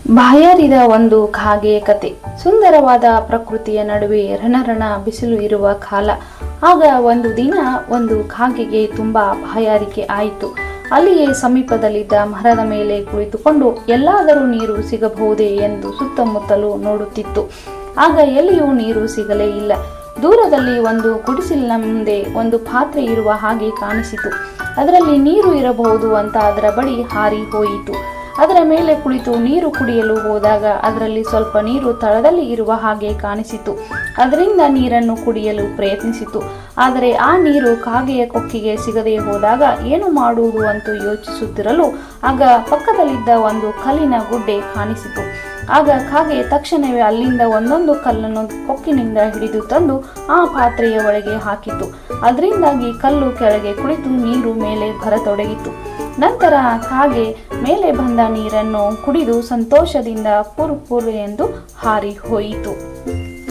ಬಾಯಾರಿದ ಒಂದು ಕಾಗೆಯ ಕತೆ. ಸುಂದರವಾದ ಪ್ರಕೃತಿಯ ನಡುವೆ ರಣರಣ ಬಿಸಿಲು ಇರುವ ಕಾಲ. ಆಗ ಒಂದು ದಿನ ಒಂದು ಕಾಗೆಗೆ ತುಂಬಾ ಬಾಯಾರಿಕೆ ಆಯಿತು. ಅಲ್ಲಿಯೇ ಸಮೀಪದಲ್ಲಿದ್ದ ಮರದ ಮೇಲೆ ಕುಳಿತುಕೊಂಡು ಎಲ್ಲಾದರೂ ನೀರು ಸಿಗಬಹುದೇ ಎಂದು ಸುತ್ತಮುತ್ತಲೂ ನೋಡುತ್ತಿತ್ತು. ಆಗ ಎಲ್ಲಿಯೂ ನೀರು ಸಿಗಲೇ ಇಲ್ಲ. ದೂರದಲ್ಲಿ ಒಂದು ಗುಡಿಸಲಿನ ಮುಂದೆ ಒಂದು ಪಾತ್ರೆ ಇರುವ ಹಾಗೆ ಕಾಣಿಸಿತು. ಅದರಲ್ಲಿ ನೀರು ಇರಬಹುದು ಅಂತ ಅದರ ಬಳಿ ಹಾರಿ ಹೋಯಿತು. ಅದರ ಮೇಲೆ ಕುಳಿತು ನೀರು ಕುಡಿಯಲು ಹೋದಾಗ ಅದರಲ್ಲಿ ಸ್ವಲ್ಪ ನೀರು ತಳದಲ್ಲಿ ಇರುವ ಹಾಗೆ ಕಾಣಿಸಿತು. ಅದರಿಂದ ನೀರನ್ನು ಕುಡಿಯಲು ಪ್ರಯತ್ನಿಸಿತು. ಆದರೆ ಆ ನೀರು ಕಾಗೆಯ ಕೊಕ್ಕಿಗೆ ಸಿಗದೆ ಹೋದಾಗ ಏನು ಮಾಡುವುದು ಅಂತ ಯೋಚಿಸುತ್ತಿರಲು ಆಗ ಪಕ್ಕದಲ್ಲಿದ್ದ ಒಂದು ಕಲ್ಲಿನ ಗುಡ್ಡೆ ಕಾಣಿಸಿತು. ಆಗ ಕಾಗೆ ತಕ್ಷಣವೇ ಅಲ್ಲಿಂದ ಒಂದೊಂದು ಕಲ್ಲನ್ನು ಕೊಕ್ಕಿನಿಂದ ಹಿಡಿದು ತಂದು ಆ ಪಾತ್ರೆಯ ಒಳಗೆ ಹಾಕಿತು. ಅದರಿಂದಾಗಿ ಕಲ್ಲು ಕೆಳಗೆ ಕುಳಿತು ನೀರು ಮೇಲೆ ಬರತೊಡಗಿತು. ನಂತರ ಕಾಗೆ ಮೇಲೆ ಬಂದ ನೀರನ್ನು ಕುಡಿದು ಸಂತೋಷದಿಂದ ಪುರ್ ಪುರ್ ಎಂದು ಹಾರಿ ಹೋಯಿತು.